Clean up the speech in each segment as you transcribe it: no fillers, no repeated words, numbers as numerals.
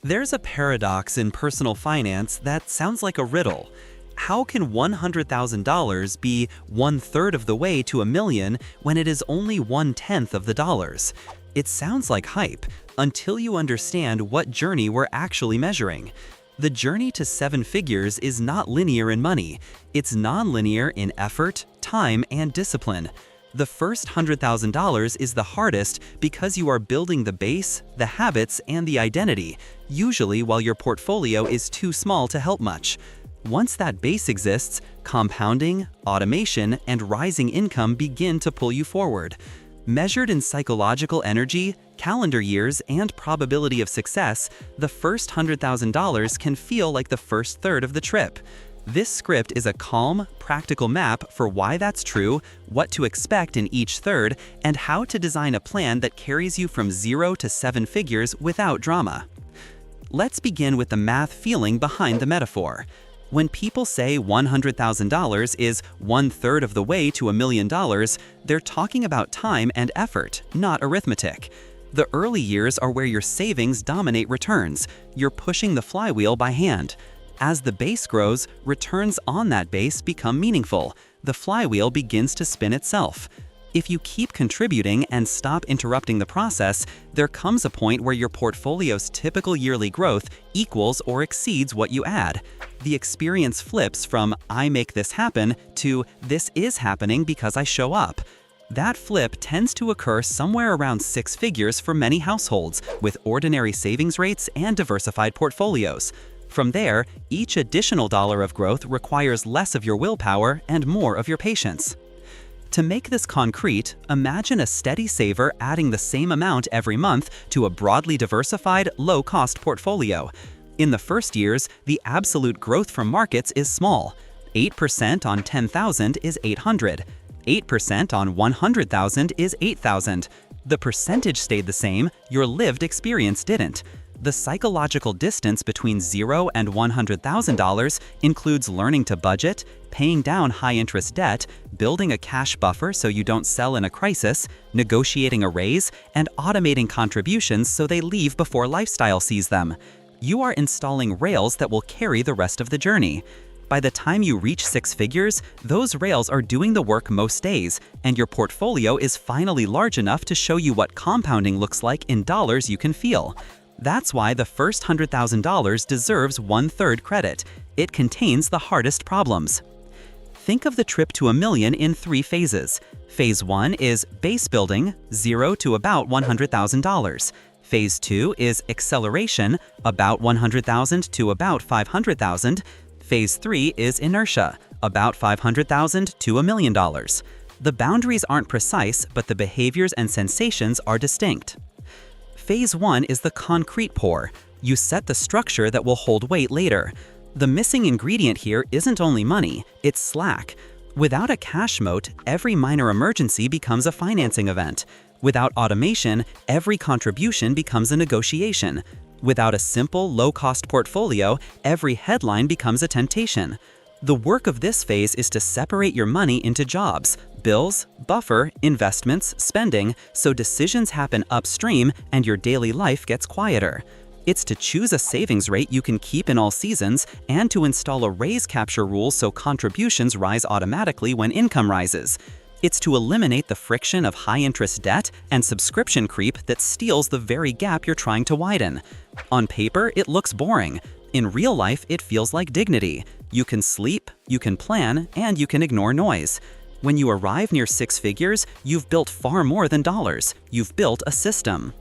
There's a paradox in personal finance that sounds like a riddle. How can $100,000 be one-third of the way to a million when it is only one-tenth of the dollars? It sounds like hype until you understand what journey we're actually measuring. The journey to seven figures is not linear in money. It's non-linear in effort, time, and discipline. The first $100,000 is the hardest because you are building the base, the habits, and the identity, usually while your portfolio is too small to help much. Once that base exists, compounding, automation, and rising income begin to pull you forward. Measured in psychological energy, calendar years, and probability of success, the first $100,000 can feel like the first third of the trip. This script is a calm, practical map for why that's true, what to expect in each third, and how to design a plan that carries you from 0 to 7 figures without drama. Let's begin with the math feeling behind the metaphor. When people say $100,000 is one-third of the way to $1 million, they're talking about time and effort, not arithmetic. The early years are where your savings dominate returns. You're pushing the flywheel by hand. As the base grows, returns on that base become meaningful. The flywheel begins to spin itself. If you keep contributing and stop interrupting the process, there comes a point where your portfolio's typical yearly growth equals or exceeds what you add. The experience flips from "I make this happen" to "this is happening because I show up." That flip tends to occur somewhere around 6 figures for many households with ordinary savings rates and diversified portfolios. From there, each additional dollar of growth requires less of your willpower and more of your patience. To make this concrete, imagine a steady saver adding the same amount every month to a broadly diversified, low-cost portfolio. In the first years, the absolute growth from markets is small. 8% on 10,000 is 800. 8% on 100,000 is 8,000. The percentage stayed the same, your lived experience didn't. The psychological distance between $0 and $100,000 includes learning to budget, paying down high-interest debt, building a cash buffer so you don't sell in a crisis, negotiating a raise, and automating contributions so they leave before lifestyle sees them. You are installing rails that will carry the rest of the journey. By the time you reach 6 figures, those rails are doing the work most days, and your portfolio is finally large enough to show you what compounding looks like in dollars you can feel. That's why the first $100,000 deserves one-third credit. It contains the hardest problems. Think of the trip to $1 million in 3 phases. Phase 1 is base building, 0 to about $100,000. Phase 2 is acceleration, about $100,000 to about $500,000. Phase 3 is inertia, about $500,000 to $1 million. The boundaries aren't precise, but the behaviors and sensations are distinct. Phase 1 is the concrete pour. You set the structure that will hold weight later. The missing ingredient here isn't only money, it's slack. Without a cash moat, every minor emergency becomes a financing event. Without automation, every contribution becomes a negotiation. Without a simple, low-cost portfolio, every headline becomes a temptation. The work of this phase is to separate your money into jobs, bills, buffer, investments, spending, so decisions happen upstream and your daily life gets quieter. It's to choose a savings rate you can keep in all seasons and to install a raise capture rule so contributions rise automatically when income rises. It's to eliminate the friction of high-interest debt and subscription creep that steals the very gap you're trying to widen. On paper, it looks boring. In real life, it feels like dignity. You can sleep, you can plan, and you can ignore noise. When you arrive near 6 figures, you've built far more than dollars. You've built a system.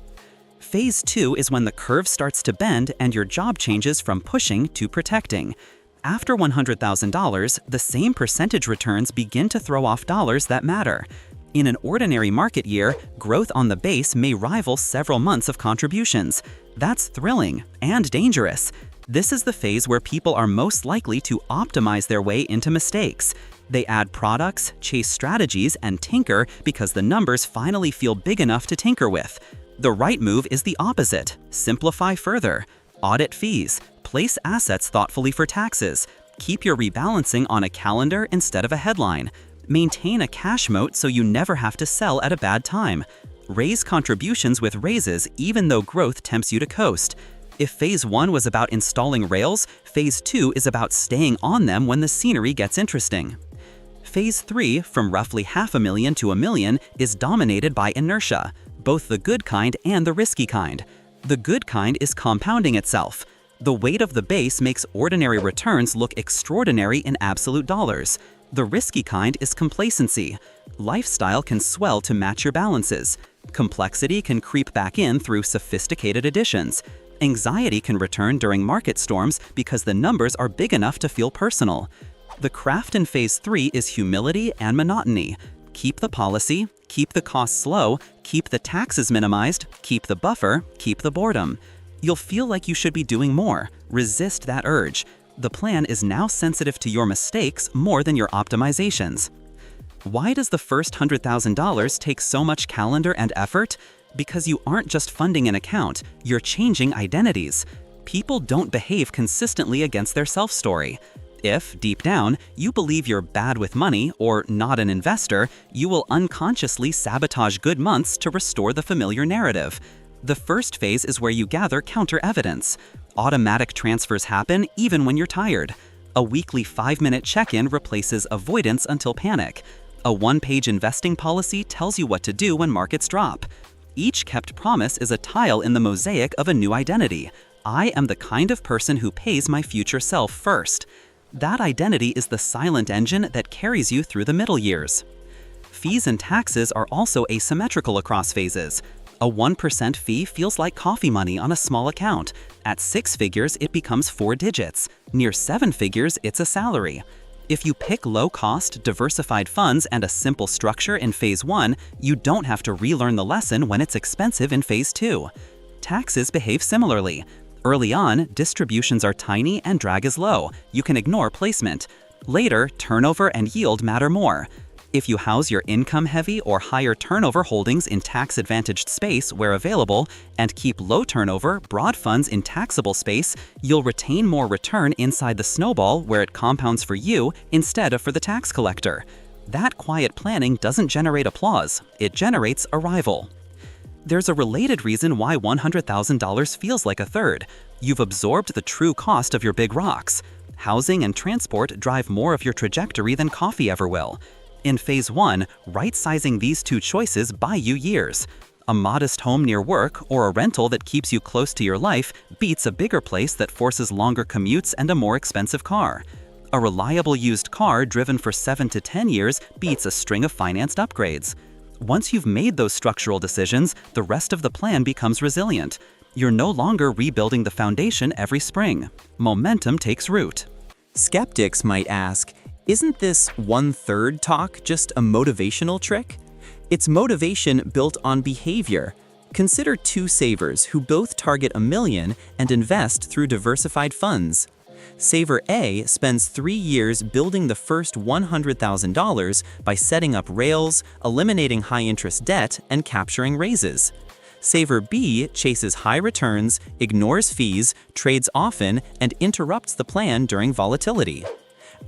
Phase 2 is when the curve starts to bend and your job changes from pushing to protecting. After $100,000, the same percentage returns begin to throw off dollars that matter. In an ordinary market year, growth on the base may rival several months of contributions. That's thrilling and dangerous. This is the phase where people are most likely to optimize their way into mistakes. They add products, chase strategies, and tinker because the numbers finally feel big enough to tinker with. The right move is the opposite. Simplify further. Audit fees. Place assets thoughtfully for taxes. Keep your rebalancing on a calendar instead of a headline. Maintain a cash moat so you never have to sell at a bad time. Raise contributions with raises even though growth tempts you to coast. If Phase 1 was about installing rails, Phase 2 is about staying on them when the scenery gets interesting. Phase 3, from roughly $500,000 to $1 million, is dominated by inertia, both the good kind and the risky kind. The good kind is compounding itself. The weight of the base makes ordinary returns look extraordinary in absolute dollars. The risky kind is complacency. Lifestyle can swell to match your balances. Complexity can creep back in through sophisticated additions. Anxiety can return during market storms because the numbers are big enough to feel personal. The craft in Phase 3 is humility and monotony. Keep the policy, keep the costs low, keep the taxes minimized, keep the buffer, keep the boredom. You'll feel like you should be doing more. Resist that urge. The plan is now sensitive to your mistakes more than your optimizations. Why does the first $100,000 take so much calendar and effort? Because you aren't just funding an account, you're changing identities. People don't behave consistently against their self-story. If, deep down, you believe you're bad with money or not an investor, you will unconsciously sabotage good months to restore the familiar narrative. The first phase is where you gather counter-evidence. Automatic transfers happen even when you're tired. A weekly 5-minute check-in replaces avoidance until panic. A one-page investing policy tells you what to do when markets drop. Each kept promise is a tile in the mosaic of a new identity. I am the kind of person who pays my future self first. That identity is the silent engine that carries you through the middle years. Fees and taxes are also asymmetrical across phases. A 1% fee feels like coffee money on a small account. At 6 figures, it becomes 4 digits. Near 7 figures, it's a salary. If you pick low-cost, diversified funds and a simple structure in Phase 1, you don't have to relearn the lesson when it's expensive in Phase 2. Taxes behave similarly. Early on, distributions are tiny and drag is low. You can ignore placement. Later, turnover and yield matter more. If you house your income-heavy or higher turnover holdings in tax-advantaged space where available, and keep low turnover, broad funds in taxable space, you'll retain more return inside the snowball where it compounds for you instead of for the tax collector. That quiet planning doesn't generate applause, it generates arrival. There's a related reason why $100,000 feels like a third. You've absorbed the true cost of your big rocks. Housing and transport drive more of your trajectory than coffee ever will. In Phase 1, right-sizing these two choices buy you years. A modest home near work or a rental that keeps you close to your life beats a bigger place that forces longer commutes and a more expensive car. A reliable used car driven for 7 to 10 years beats a string of financed upgrades. Once you've made those structural decisions, the rest of the plan becomes resilient. You're no longer rebuilding the foundation every spring. Momentum takes root. Skeptics might ask, isn't this 1/3 talk just a motivational trick? It's motivation built on behavior. Consider 2 savers who both target $1 million and invest through diversified funds. Saver A spends 3 years building the first $100,000 by setting up rails, eliminating high-interest debt, and capturing raises. Saver B chases high returns, ignores fees, trades often, and interrupts the plan during volatility.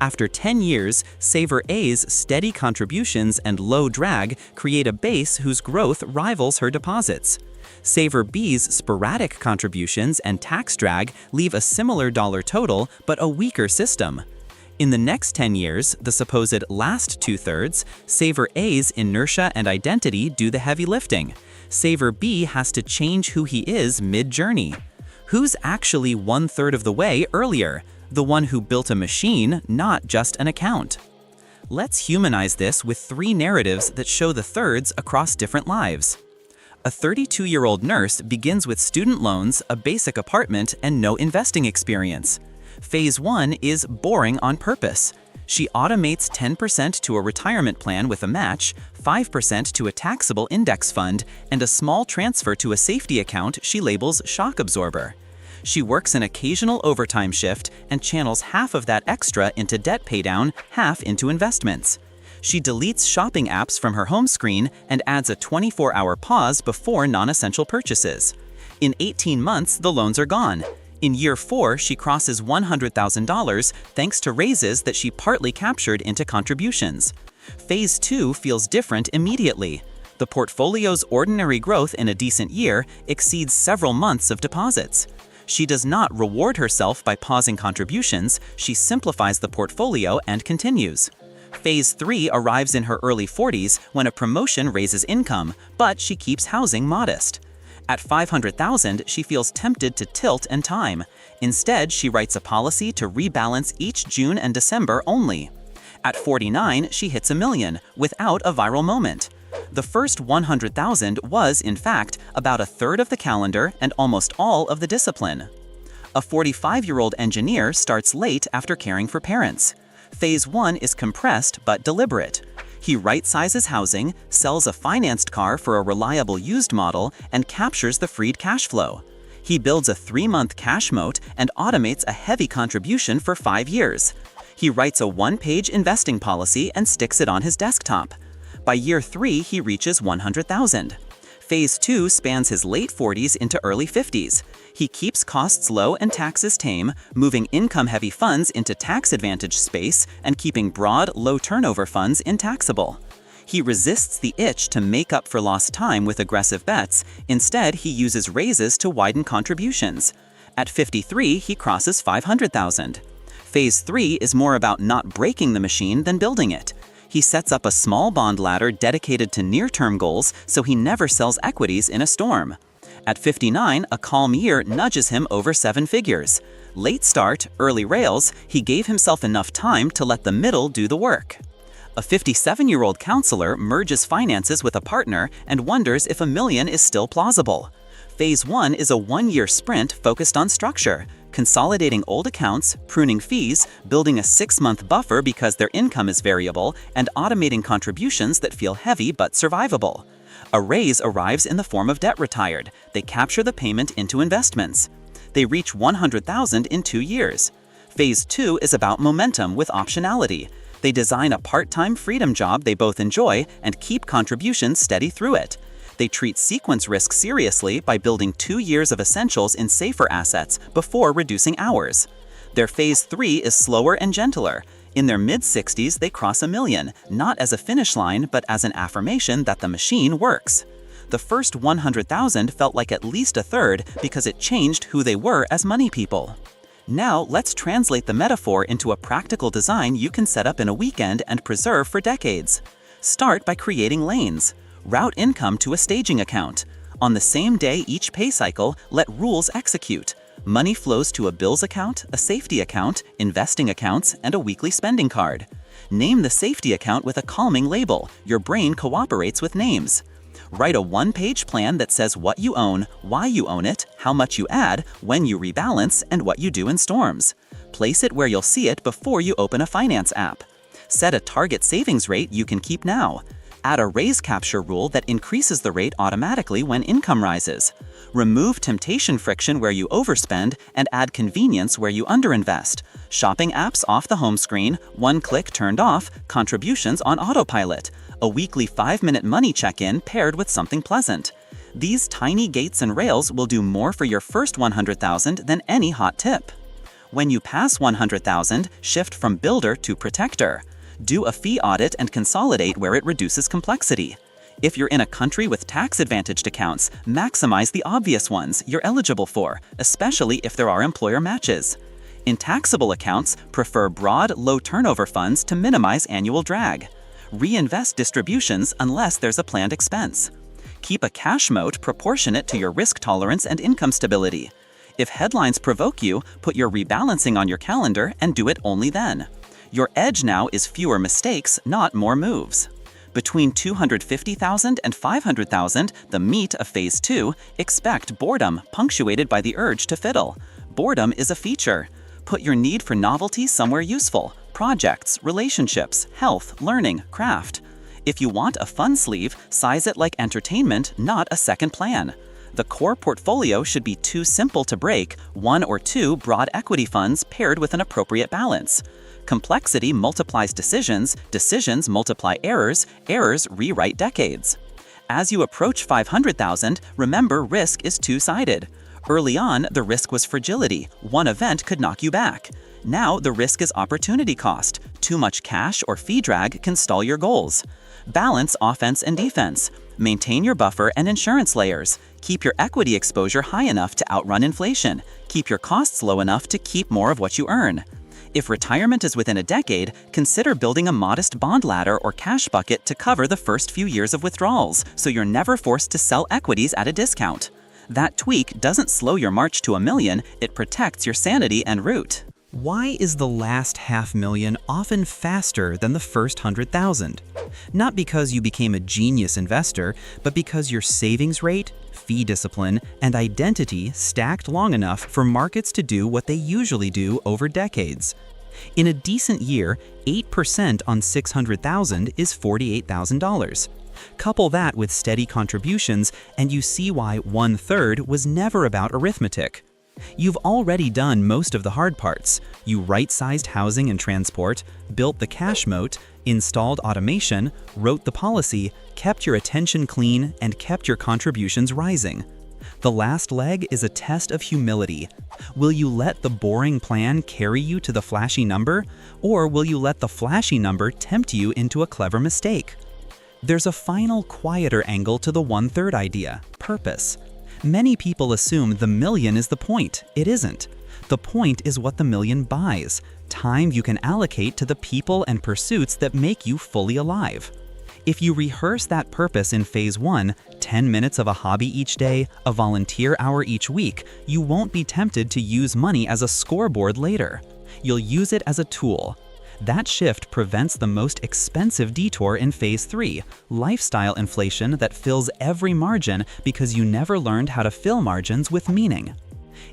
After 10 years, Saver A's steady contributions and low drag create a base whose growth rivals her deposits. Saver B's sporadic contributions and tax drag leave a similar dollar total but a weaker system. In the next 10 years, the supposed last 2/3, Saver A's inertia and identity do the heavy lifting. Saver B has to change who he is mid-journey. Who's actually 1/3 of the way earlier? The one who built a machine, not just an account. Let's humanize this with 3 narratives that show the thirds across different lives. A 32-year-old nurse begins with student loans, a basic apartment, and no investing experience. Phase 1 is boring on purpose. She automates 10% to a retirement plan with a match, 5% to a taxable index fund, and a small transfer to a safety account she labels shock absorber. She works an occasional overtime shift and channels half of that extra into debt paydown, half into investments. She deletes shopping apps from her home screen and adds a 24-hour pause before non-essential purchases. In 18 months, the loans are gone. In year 4, she crosses $100,000 thanks to raises that she partly captured into contributions. Phase 2 feels different immediately. The portfolio's ordinary growth in a decent year exceeds several months of deposits. She does not reward herself by pausing contributions, she simplifies the portfolio and continues. Phase 3 arrives in her early 40s when a promotion raises income, but she keeps housing modest. At $500,000, she feels tempted to tilt and time. Instead, she writes a policy to rebalance each June and December only. At 49, she hits $1 million without a viral moment. The first 100,000 was, in fact, about a third of the calendar and almost all of the discipline. A 45-year-old engineer starts late after caring for parents. Phase 1 is compressed but deliberate. He right-sizes housing, sells a financed car for a reliable used model, and captures the freed cash flow. He builds a 3-month cash moat and automates a heavy contribution for 5 years. He writes a 1-page investing policy and sticks it on his desktop. By year 3, he reaches 100,000. Phase 2 spans his late 40s into early 50s. He keeps costs low and taxes tame, moving income-heavy funds into tax-advantaged space and keeping broad, low-turnover funds intaxable. He resists the itch to make up for lost time with aggressive bets. Instead, he uses raises to widen contributions. At 53, he crosses 500,000. Phase 3 is more about not breaking the machine than building it. He sets up a small bond ladder dedicated to near-term goals so he never sells equities in a storm. At 59, a calm year nudges him over 7 figures. Late start, early rails, he gave himself enough time to let the middle do the work. A 57-year-old counselor merges finances with a partner and wonders if $1 million is still plausible. Phase 1 is a 1-year sprint focused on structure, consolidating old accounts, pruning fees, building a 6-month buffer because their income is variable, and automating contributions that feel heavy but survivable. A raise arrives in the form of debt retired. They capture the payment into investments. They reach 100,000 in 2 years. Phase 2 is about momentum with optionality. They design a part-time freedom job they both enjoy and keep contributions steady through it. They treat sequence risk seriously by building 2 years of essentials in safer assets before reducing hours. Their Phase 3 is slower and gentler. In their mid-60s, they cross $1 million, not as a finish line, but as an affirmation that the machine works. The first 100,000 felt like at least a third because it changed who they were as money people. Now, let's translate the metaphor into a practical design you can set up in a weekend and preserve for decades. Start by creating lanes. Route income to a staging account. On the same day each pay cycle, let rules execute. Money flows to a bills account, a safety account, investing accounts, and a weekly spending card. Name the safety account with a calming label. Your brain cooperates with names. Write a 1-page plan that says what you own, why you own it, how much you add, when you rebalance, and what you do in storms. Place it where you'll see it before you open a finance app. Set a target savings rate you can keep now. Add a raise capture rule that increases the rate automatically when income rises. Remove temptation friction where you overspend and add convenience where you underinvest. Shopping apps off the home screen, 1 click turned off, contributions on autopilot. A weekly 5-minute money check-in paired with something pleasant. These tiny gates and rails will do more for your first 100,000 than any hot tip. When you pass 100,000, shift from builder to protector. Do a fee audit and consolidate where it reduces complexity. If you're in a country with tax-advantaged accounts, maximize the obvious ones you're eligible for, especially if there are employer matches. In taxable accounts, prefer broad, low-turnover funds to minimize annual drag. Reinvest distributions unless there's a planned expense. Keep a cash moat proportionate to your risk tolerance and income stability. If headlines provoke you, put your rebalancing on your calendar and do it only then. Your edge now is fewer mistakes, not more moves. Between 250,000 and 500,000, the meat of Phase 2, expect boredom punctuated by the urge to fiddle. Boredom is a feature. Put your need for novelty somewhere useful. Projects, relationships, health, learning, craft. If you want a fun sleeve, size it like entertainment, not a second plan. The core portfolio should be too simple to break, 1 or 2 broad equity funds paired with an appropriate balance. Complexity multiplies decisions, decisions multiply errors, errors rewrite decades. As you approach 500,000, remember risk is two-sided. Early on, the risk was fragility. One event could knock you back. Now the risk is opportunity cost. Too much cash or fee drag can stall your goals. Balance offense and defense. Maintain your buffer and insurance layers. Keep your equity exposure high enough to outrun inflation. Keep your costs low enough to keep more of what you earn. If retirement is within a decade, consider building a modest bond ladder or cash bucket to cover the first few years of withdrawals, so you're never forced to sell equities at a discount. That tweak doesn't slow your march to $1 million, it protects your sanity en route. Why is the last $500,000 often faster than the first $100,000? Not because you became a genius investor, but because your savings rate, fee discipline, and identity stacked long enough for markets to do what they usually do over decades. In a decent year, 8% on $600,000 is $48,000. Couple that with steady contributions, and you see why 1/3 was never about arithmetic. You've already done most of the hard parts. You right-sized housing and transport, built the cash moat, installed automation, wrote the policy, kept your attention clean, and kept your contributions rising. The last leg is a test of humility. Will you let the boring plan carry you to the flashy number, or will you let the flashy number tempt you into a clever mistake? There's a final, quieter angle to the 1/3 idea: purpose. Many people assume the million is the point. It isn't. The point is what the million buys: time you can allocate to the people and pursuits that make you fully alive. If you rehearse that purpose in phase 1, 10 minutes of a hobby each day, a volunteer hour each week, you won't be tempted to use money as a scoreboard later. You'll use it as a tool. That shift prevents the most expensive detour in phase 3, lifestyle inflation that fills every margin because you never learned how to fill margins with meaning.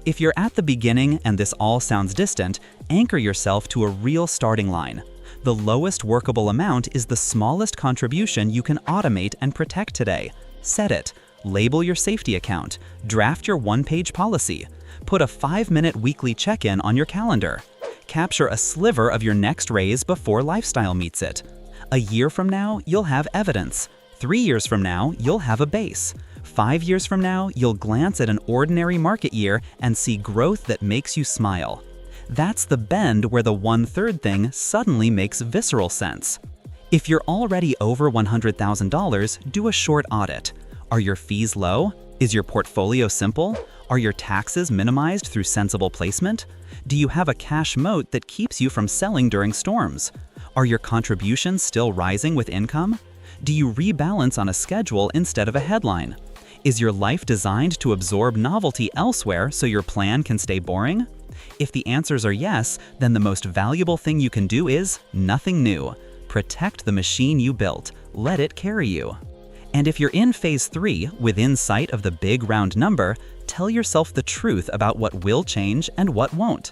If you're at the beginning and this all sounds distant, anchor yourself to a real starting line. The lowest workable amount is the smallest contribution you can automate and protect today. Set it. Label your safety account. Draft your one-page policy. Put a 5-minute weekly check-in on your calendar. Capture a sliver of your next raise before lifestyle meets it. A year from now, you'll have evidence. 3 years from now, you'll have a base. 5 years from now, you'll glance at an ordinary market year and see growth that makes you smile. That's the bend where the 1/3 thing suddenly makes visceral sense. If you're already over $100,000, do a short audit. Are your fees low? Is your portfolio simple? Are your taxes minimized through sensible placement? Do you have a cash moat that keeps you from selling during storms? Are your contributions still rising with income? Do you rebalance on a schedule instead of a headline? Is your life designed to absorb novelty elsewhere so your plan can stay boring? If the answers are yes, then the most valuable thing you can do is nothing new. Protect the machine you built. Let it carry you. And if you're in phase 3, within sight of the big round number, tell yourself the truth about what will change and what won't.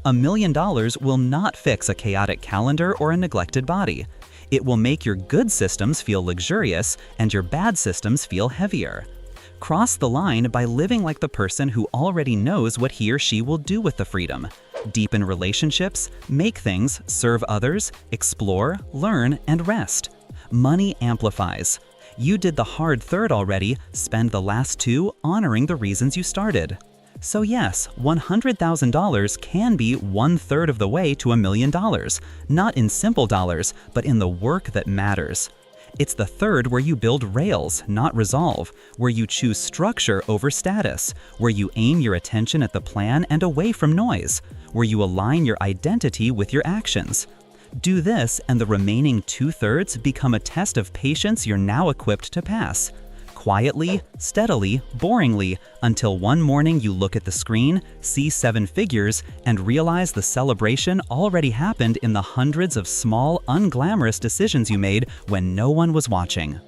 $1 million will not fix a chaotic calendar or a neglected body. It will make your good systems feel luxurious and your bad systems feel heavier. Cross the line by living like the person who already knows what he or she will do with the freedom. Deepen relationships, make things, serve others, explore, learn, and rest. Money amplifies. You did the hard third already, spend the last 2 honoring the reasons you started. So yes, $100,000 can be 1/3 of the way to $1 million, not in simple dollars, but in the work that matters. It's the third where you build rails, not resolve, where you choose structure over status, where you aim your attention at the plan and away from noise, where you align your identity with your actions. Do this and the remaining 2/3 become a test of patience you're now equipped to pass. Quietly, steadily, boringly, until one morning you look at the screen, see 7 figures, and realize the celebration already happened in the hundreds of small, unglamorous decisions you made when no one was watching.